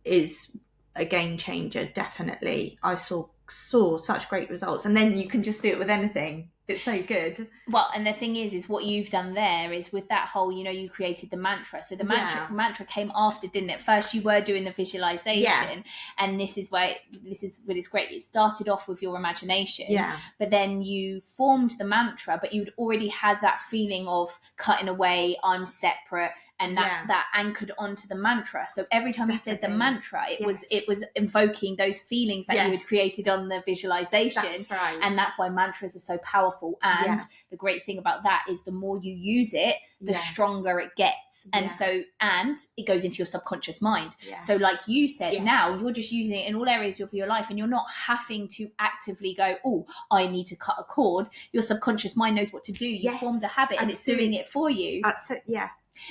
is a game changer. Definitely. I saw such great results, and then you can just do it with anything. It's so good.
Well, and the thing is what you've done there is with that whole, you created the mantra. So the mantra came after, didn't it? First you were doing the visualization, and this is what it's great. It started off with your imagination, but then you formed the mantra, but you'd already had that feeling of cutting away, I'm separate, and that anchored onto the mantra. So every time you said the mantra, it was invoking those feelings that you had created on the visualization.
That's right.
And that's why mantras are so powerful. And the great thing about that is the more you use it, the stronger it gets. And and it goes into your subconscious mind. So like you said, now you're just using it in all areas of your life, and you're not having to actively go, oh, I need to cut a cord. Your subconscious mind knows what to do. You formed a habit, and it's doing it for you.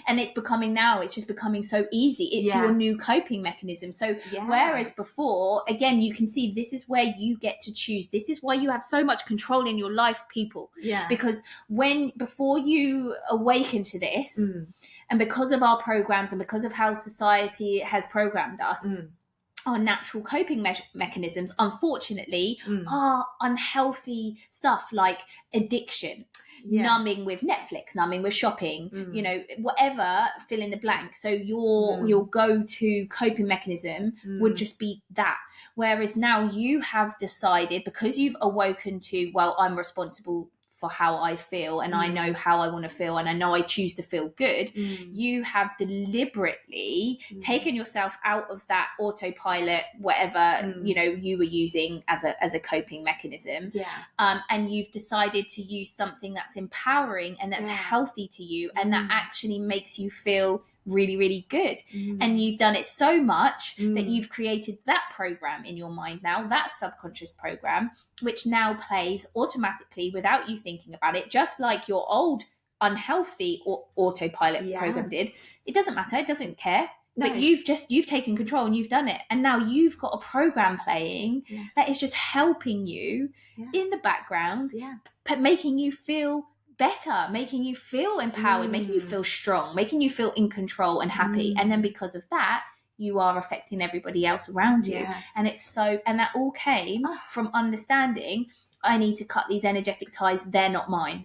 And it's just becoming so easy. It's your new coping mechanism. So whereas before, again, you can see this is where you get to choose. This is why you have so much control in your life, people. Because before you awaken to this, and because of our programs and because of how society has programmed us, our natural coping mechanisms, unfortunately, are unhealthy stuff like addiction, numbing with Netflix, numbing with shopping, whatever, fill in the blank. So your go-to coping mechanism would just be that. Whereas now you have decided, because you've awoken to, well, I'm responsible for how I feel, and I know how I want to feel, and I know I choose to feel good. You have deliberately taken yourself out of that autopilot, whatever you were using as a coping mechanism, and you've decided to use something that's empowering and that's healthy to you, and that actually makes you feel really, really good. And you've done it so much that you've created that program in your mind now, that subconscious program, which now plays automatically without you thinking about it, just like your old unhealthy autopilot program did. It doesn't matter, it doesn't care. No. But you've taken control, and you've done it, and now you've got a program playing that is just helping you in the background, making you feel better, making you feel empowered, making you feel strong, making you feel in control and happy. And then because of that, you are affecting everybody else around you. And and that all came from understanding, I need to cut these energetic ties, they're not mine.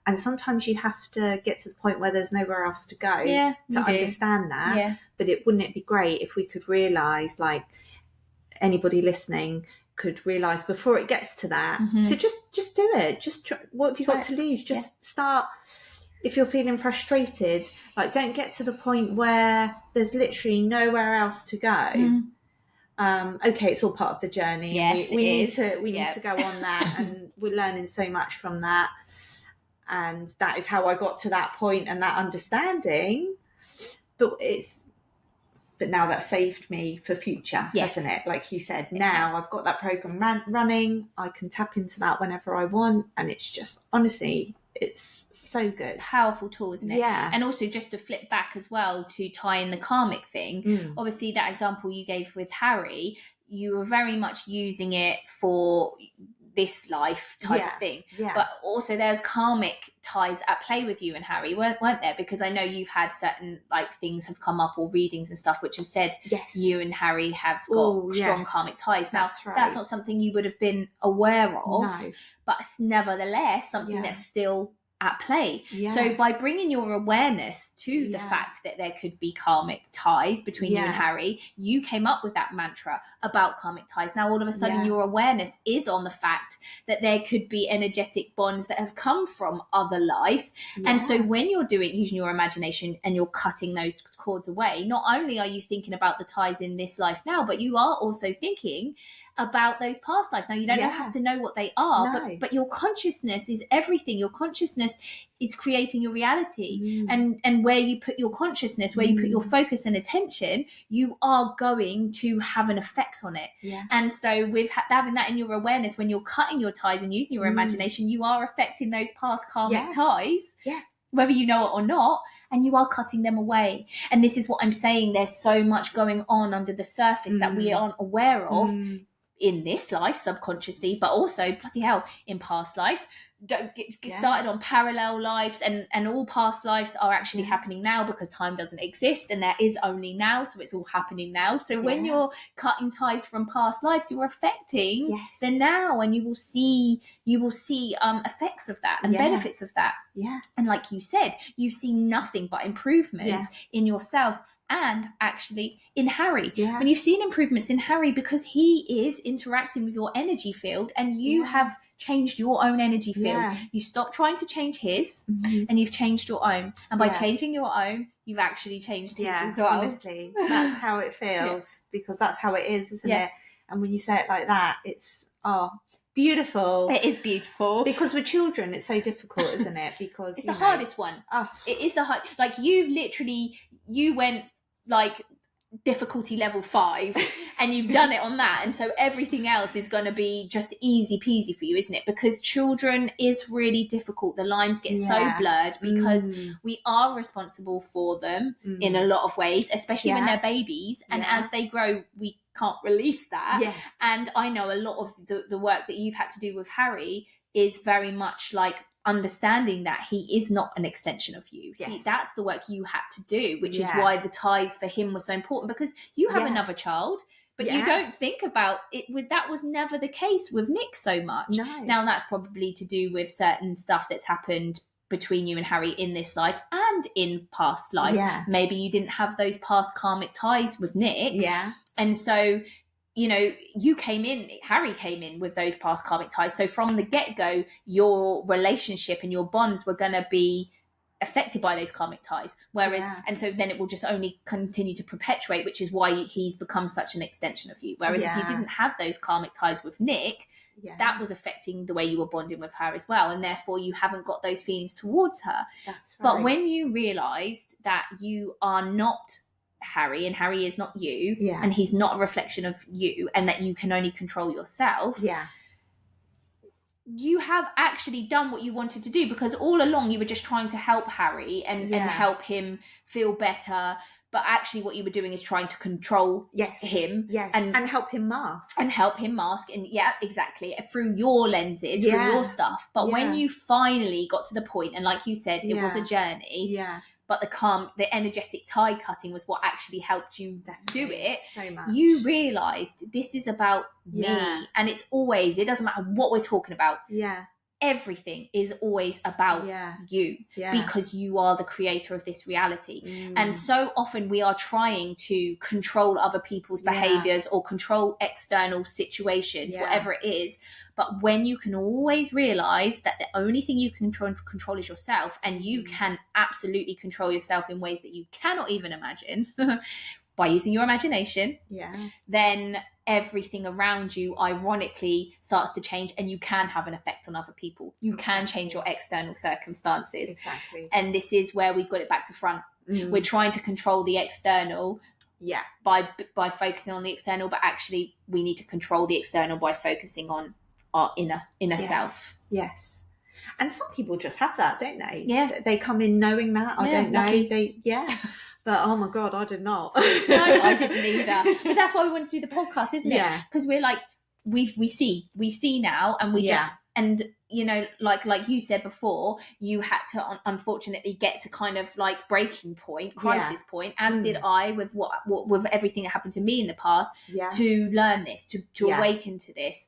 And sometimes you have to get to the point where there's nowhere else to go to understand that. But wouldn't it be great if we could realise, like anybody listening could realise before it gets to that, to just do it. Just try, what have you got to lose? Just start. If you're feeling frustrated, like, don't get to the point where there's literally nowhere else to go. Okay, it's all part of the journey.
Yes,
we need to go on that, and we're learning so much from that. And that is how I got to that point and that understanding. But but now that saved me for future, hasn't it? Like you said, now I've got that program running. I can tap into that whenever I want, and it's just, honestly, it's so good.
Powerful tool, isn't it?
Yeah.
And also, just to flip back as well to tie in the karmic thing, obviously that example you gave with Harry, you were very much using it for this life type of thing, but also there's karmic ties at play with you and Harry, weren't there? Because I know you've had certain like things have come up, or readings and stuff which have said you and Harry have got strong karmic ties. Now that's not something you would have been aware of, but it's nevertheless something that's still at play. So by bringing your awareness to the fact that there could be karmic ties between you and Harry, you came up with that mantra about karmic ties. Now all of a sudden your awareness is on the fact that there could be energetic bonds that have come from other lives. And so when you're using your imagination and you're cutting those cords away, not only are you thinking about the ties in this life now, but you are also thinking about those past lives. Now you don't have to know what they are, but your consciousness is everything. Your consciousness is creating your reality, and where you put your consciousness, where you put your focus and attention, you are going to have an effect on it. And so with having that in your awareness, when you're cutting your ties and using your imagination, you are affecting those past karmic ties, whether you know it or not, and you are cutting them away. And this is what I'm saying, there's so much going on under the surface that we aren't aware of in this life subconsciously, but also bloody hell in past lives. Don't get started on parallel lives, and all past lives are actually happening now, because time doesn't exist and there is only now, so it's all happening now. So when you're cutting ties from past lives, you're affecting the now, and you will see effects of that and benefits of that. And like you said, you've seen nothing but improvements in yourself and actually in Harry. When you've seen improvements in Harry, because he is interacting with your energy field, and you have changed your own energy field. You stop trying to change his, and you've changed your own. And by changing your own, you've actually changed his as well.
Honestly, that's how it feels, because that's how it is, isn't it? And when you say it like that, it's beautiful.
It is beautiful.
Because with children, it's so difficult, isn't it? Because
it's the hardest one. It is the hard. Like you went like difficulty level 5 and you've done it on that, and so everything else is going to be just easy peasy for you, isn't it? Because children is really difficult. The lines get so blurred, because we are responsible for them in a lot of ways, especially when they're babies, and as they grow we can't release that. And I know a lot of the work that you've had to do with Harry is very much like understanding that he is not an extension of you. That's the work you had to do, which is why the ties for him were so important, because you have another child, but you don't think about it. That was never the case with Nick so much. Now that's probably to do with certain stuff that's happened between you and Harry in this life and in past lives. Maybe you didn't have those past karmic ties with Nick, and so Harry came in with those past karmic ties. So from the get-go, your relationship and your bonds were going to be affected by those karmic ties. Whereas, and so then it will just only continue to perpetuate, which is why he's become such an extension of you. Whereas if you didn't have those karmic ties with Nick, that was affecting the way you were bonding with her as well. And therefore you haven't got those feelings towards her.
That's right.
But when you realised that you are not Harry, and Harry is not you, and he's not a reflection of you, and that you can only control yourself, you have actually done what you wanted to do, because all along you were just trying to help Harry and help him feel better, but actually what you were doing is trying to control him
and help him mask
and exactly, through your lenses, through your stuff. But when you finally got to the point, and like you said, it was a journey, but the energetic tie cutting was what actually helped you do it
so much.
You realized this is about me, and it doesn't matter what we're talking about. Everything is always about you, because you are the creator of this reality. And so often we are trying to control other people's behaviors or control external situations, whatever it is. But when you can always realize that the only thing you can control is yourself, and you can absolutely control yourself in ways that you cannot even imagine by using your imagination, then everything around you ironically starts to change, and you can have an effect on other people. You can change your external circumstances.
Exactly.
And this is where we've got it back to front. We're trying to control the external,
Yeah.
by focusing on the external, but actually we need to control the external by focusing on our inner
Yes.
self.
Yes. And some people just have that, don't they?
Yeah.
They come in knowing that. I don't know.
Lucky.
But oh my God, I did not.
No, I didn't either. But that's why we want to do the podcast, isn't it?
Yeah.
Because we're like, we see now, and we just, and you know, like you said before, you had to unfortunately get to kind of like breaking point, crisis point, as did I with what with everything that happened to me in the past, to learn this, to awaken to this.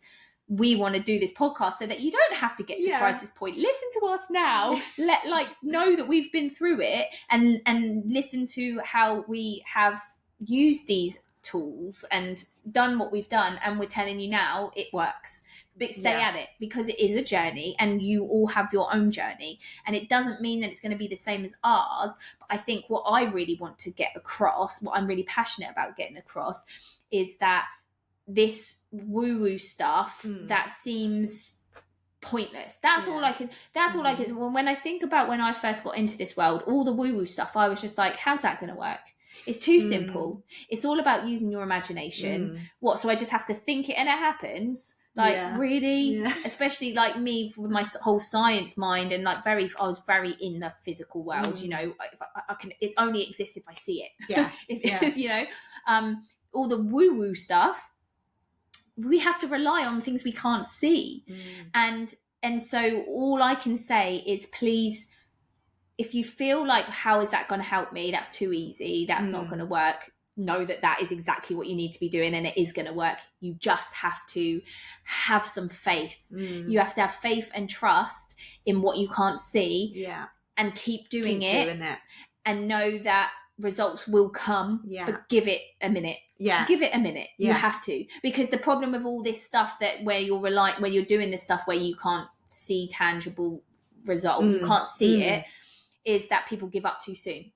We want to do this podcast so that you don't have to get to crisis point. Listen to us now. Know that we've been through it, and listen to how we have used these tools and done what we've done, and we're telling you now it works. But stay at it, because it is a journey, and you all have your own journey, and it doesn't mean that it's going to be the same as ours. But I think what I really want to get across, what I'm really passionate about getting across, is that this woo-woo stuff that seems pointless, that's all I can when I think about when I first got into this world, all the woo-woo stuff, I was just like, how's that going to work? It's too simple. It's all about using your imagination. What, so I just have to think it and it happens? Really? Especially like me with my whole science mind, and like I was very in the physical world. You know, I can. It only exists if I see it. You know, all the woo-woo stuff, we have to rely on things we can't see. And so all I can say is, please, if you feel like, how is that going to help me? That's too easy. That's not going to work. Know that is exactly what you need to be doing, and it is going to work. You just have to have some faith. You have to have faith and trust in what you can't see, and keep doing it, and know that results will come. But give it a minute. Give it a minute. You have to, because the problem with all this stuff, that where you're doing this stuff where you can't see tangible result, you can't see it, is that people give up too soon.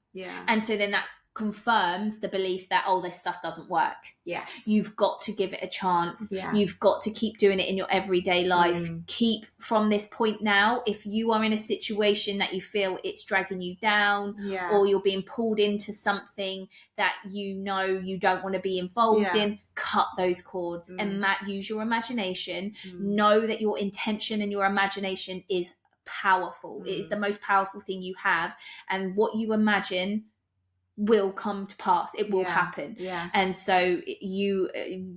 And so then that confirms the belief that, oh, this stuff doesn't work. You've got to give it a chance. You've got to keep doing it in your everyday life. Keep, from this point now, if you are in a situation that you feel it's dragging you down, or you're being pulled into something that you know you don't want to be involved in, cut those cords and use your imagination. Know that your intention and your imagination is powerful. It is the most powerful thing you have, and what you imagine will come to pass. It will happen. And so you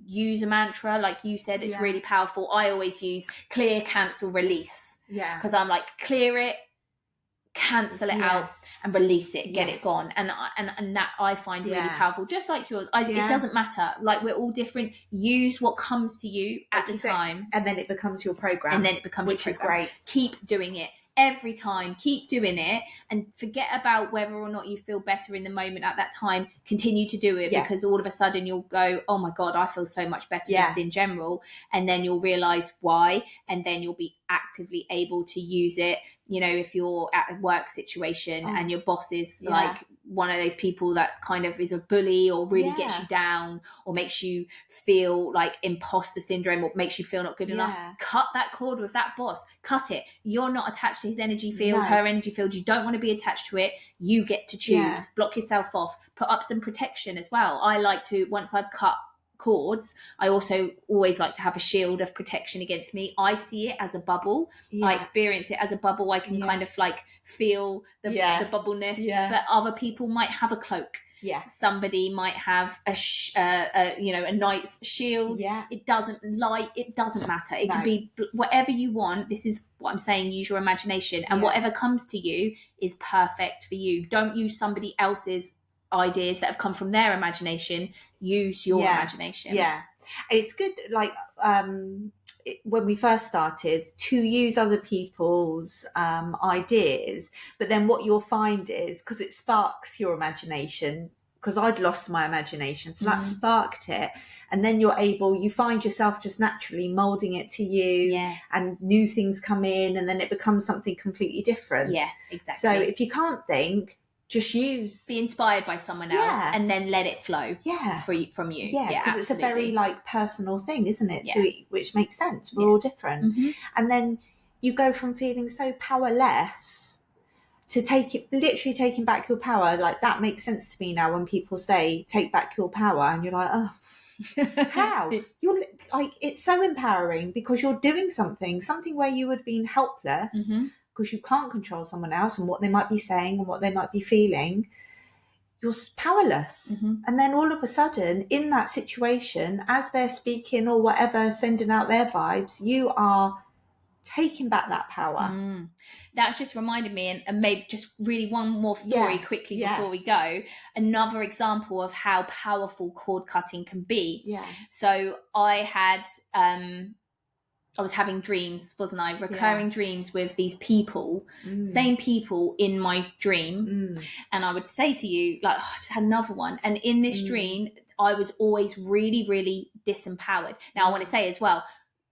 use a mantra, like you said. It's really powerful. I always use clear, cancel, release, because I'm like, clear it, cancel it out, and release it, get it gone. And that I find really powerful, just like yours. It doesn't matter, like, we're all different. Use what comes to you at the time,
and then it becomes your program, which is great.
Keep doing it every time. Keep doing it, and forget about whether or not you feel better in the moment at that time. Continue to do it, because all of a sudden you'll go, oh my God, I feel so much better just in general. And then you'll realize why, and then you'll be actively able to use it. You know, if you're at a work situation and your boss is like one of those people that kind of is a bully, or really gets you down, or makes you feel like imposter syndrome, or makes you feel not good enough, cut that cord with that boss. Cut it. You're not attached to his energy field, her energy field. You don't want to be attached to it. You get to choose. Block yourself off. Put up some protection as well. I like to, once I've cut cords, I also always like to have a shield of protection against me. I see it as a bubble. I experience it as a bubble. I can kind of like feel the bubbleness, but other people might have a cloak. Somebody might have a knight's shield. It doesn't matter. It can be whatever you want. This is what I'm saying. Use your imagination, and whatever comes to you is perfect for you. Don't use somebody else's ideas that have come from their imagination. Use your imagination.
It's good, like when we first started, to use other people's ideas, but then what you'll find is, because it sparks your imagination, because I'd lost my imagination, so that sparked it, and then you find yourself just naturally molding it to you, and new things come in, and then it becomes something completely different.
Exactly.
So if you can't think, just be
inspired by someone else, and then let it flow from you.
Because it's a very like personal thing, isn't it? Which makes sense. We're all different. And then you go from feeling so powerless to literally taking back your power, like that makes sense to me now when people say take back your power, and you're like, oh, how? You're like, it's so empowering because you're doing something where you would have been helpless because you can't control someone else and what they might be saying and what they might be feeling. You're powerless. And then all of a sudden in that situation, as they're speaking or whatever, sending out their vibes, you are taking back that power.
That's just reminded me, and maybe just really one more story quickly before we go. Another example of how powerful cord cutting can be. So I was having dreams, wasn't I? Recurring dreams with these people, same people in my dream. And I would say to you, like, oh, I just had another one. And in this dream, I was always really, really disempowered. Now, I want to say as well,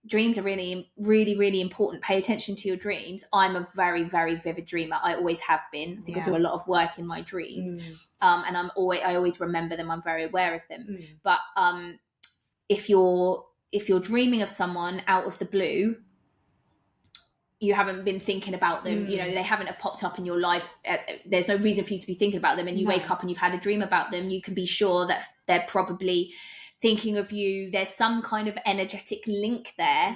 dreams are really, really, really important. Pay attention to your dreams. I'm a very, very vivid dreamer. I always have been. I think I do a lot of work in my dreams. And I always remember them. I'm very aware of them. But if you're dreaming of someone out of the blue, you haven't been thinking about them, you know, they haven't popped up in your life. There's no reason for you to be thinking about them. And you wake up and you've had a dream about them. You can be sure that they're probably thinking of you. There's some kind of energetic link there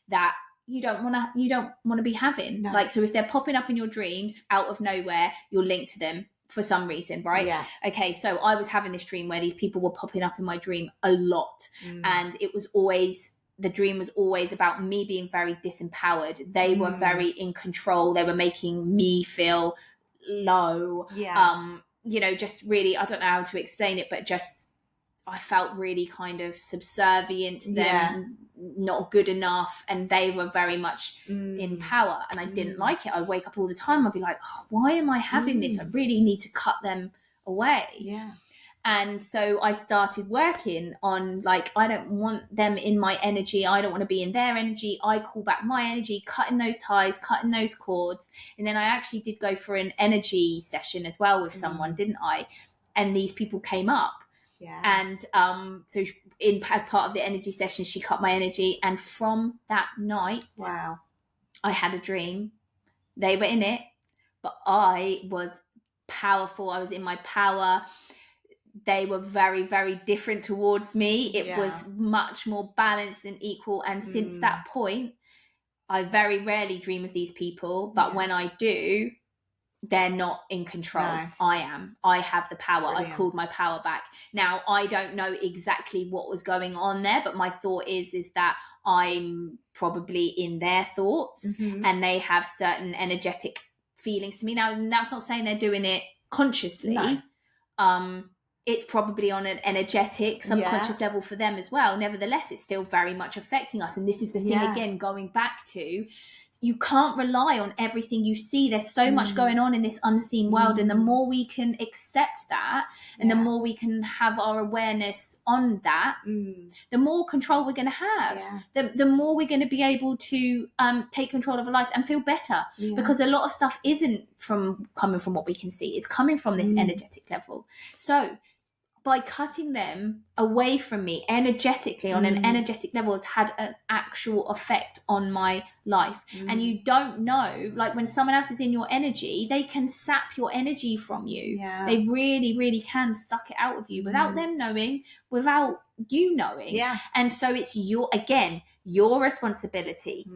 that you don't want to be having. Like, so if they're popping up in your dreams out of nowhere, you're linked to them for some reason, right? Okay, so I was having this dream where these people were popping up in my dream a lot. And it was always, the dream was always about me being very disempowered. They were very in control. They were making me feel low. You know, just really, I don't know how to explain it, but just I felt really kind of subservient to them, not good enough, and they were very much in power, and I didn't like it. I'd wake up all the time, I'd be like, oh, why am I having this? I really need to cut them away. And so I started working on, like, I don't want them in my energy. I don't want to be in their energy. I call back my energy, cutting those ties, cutting those cords. And then I actually did go for an energy session as well with someone, didn't I? And these people came up. And so as part of the energy session, she cut my energy. And from that night, I had a dream. They were in it, but I was powerful. I was in my power. They were very, very different towards me. It was much more balanced and equal. And since that point, I very rarely dream of these people. But when I do, they're not in control. No. I am. I have the power. Brilliant. I've called my power back. Now, I don't know exactly what was going on there, but my thought is that I'm probably in their thoughts and they have certain energetic feelings to me. Now, that's not saying they're doing it consciously. No. It's probably on an energetic, subconscious level for them as well. Nevertheless, it's still very much affecting us. And this is the thing, again, going back to, you can't rely on everything you see. There's so much going on in this unseen world. And the more we can accept that and the more we can have our awareness on that, the more control we're going to have. The more we're going to be able to take control of our lives and feel better. Because a lot of stuff isn't coming from what we can see. It's coming from this energetic level. So by cutting them away from me energetically on an energetic level, has had an actual effect on my life. And you don't know, like when someone else is in your energy, they can sap your energy from you. They really, really can suck it out of you without them knowing, without you knowing. And so it's your responsibility,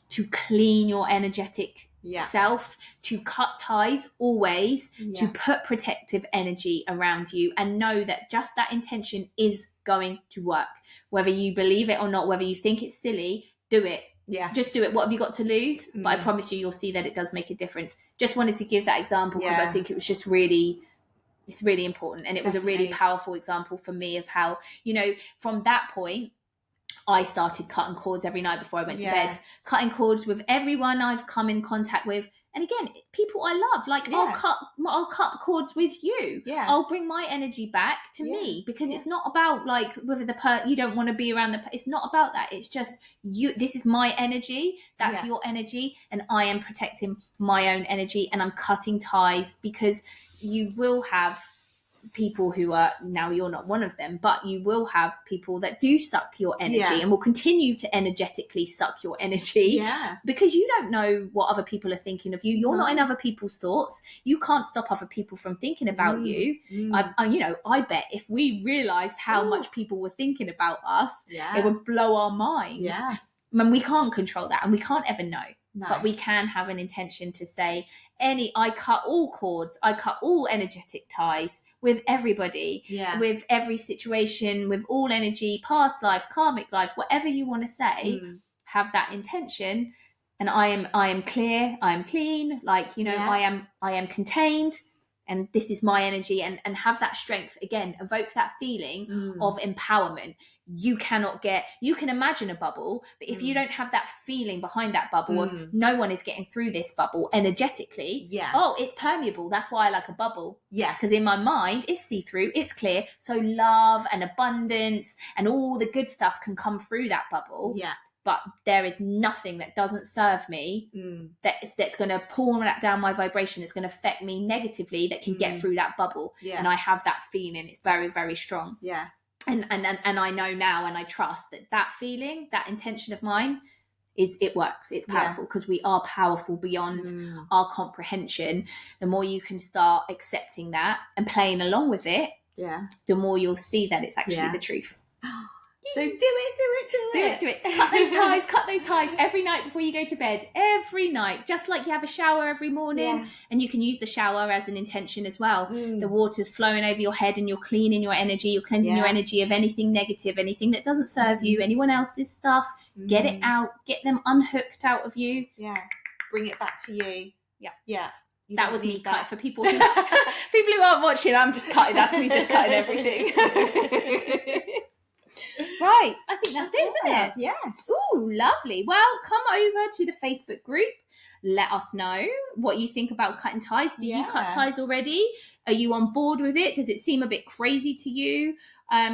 to clean your energetic self, to cut ties always, to put protective energy around you, and know that just that intention is going to work. Whether you believe it or not, whether you think it's silly, do it. Just do it. What have you got to lose? But I promise you'll see that it does make a difference. Just wanted to give that example because I think it was just really, it's really important. And it was a really powerful example for me of how, you know, from that point, I started cutting cords every night before I went to bed, cutting cords with everyone I've come in contact with. And again, people I love, like I'll cut cords with you. I'll bring my energy back to me, because it's not about like whether you don't want to be around it's not about that. It's just you. This is my energy. That's your energy. And I am protecting my own energy, and I'm cutting ties, because you will have people who are, now you're not one of them, but you will have people that do suck your energy
Yeah.
and will continue to energetically suck your energy.
Yeah.
Because you don't know what other people are thinking of you. You're
No.
not in other people's thoughts. You can't stop other people from thinking about you. I bet if we realized how much people were thinking about us, it would blow our minds.
Yeah.
And we can't control that, and we can't ever know.
No.
But we can have an intention to say, I cut all cords, I cut all energetic ties with everybody, with every situation, with all energy, past lives, karmic lives, whatever you want to say, have that intention. And I am clear, I am clean, like, I am contained, and this is my energy, and have that strength again, evoke that feeling of empowerment. You can imagine a bubble, but if you don't have that feeling behind that bubble of no one is getting through this bubble energetically, it's permeable. That's why I like a bubble. Yeah. Because in my mind, it's see-through, it's clear. So love and abundance and all the good stuff can come through that bubble. Yeah. But there is nothing that doesn't serve me that's going to pull that down my vibration. It's going to affect me negatively that can get through that bubble. Yeah. And I have that feeling. It's very, very strong. Yeah. And I know now, and I trust that feeling, that intention of mine, it works. It's powerful because we are powerful beyond our comprehension. The more you can start accepting that and playing along with it, the more you'll see that it's actually the truth.
So do it.
Cut those ties every night before you go to bed. Every night, just like you have a shower every morning, and you can use the shower as an intention as well. The water's flowing over your head, and you're cleaning your energy. You're cleansing your energy of anything negative, anything that doesn't serve you, anyone else's stuff. Get it out. Get them unhooked out of you.
Yeah. Bring it back to you. Yeah. Yeah.
That was me cut for people who aren't watching. I'm just cutting. That's me just cutting everything. Right, I think that's it, isn't it?
Yes.
Ooh, lovely. Well, come over to the Facebook group. Let us know what you think about cutting ties. Do you cut ties already? Are you on board with it? Does it seem a bit crazy to you?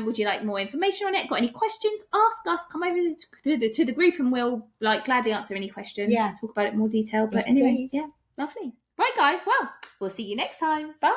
Would you like more information on it? Got any questions? Ask us. Come over to the group, and we'll gladly answer any questions. Talk about it in more detail. But anyway, please. Yeah, lovely. Right, guys. Well, we'll see you next time.
Bye.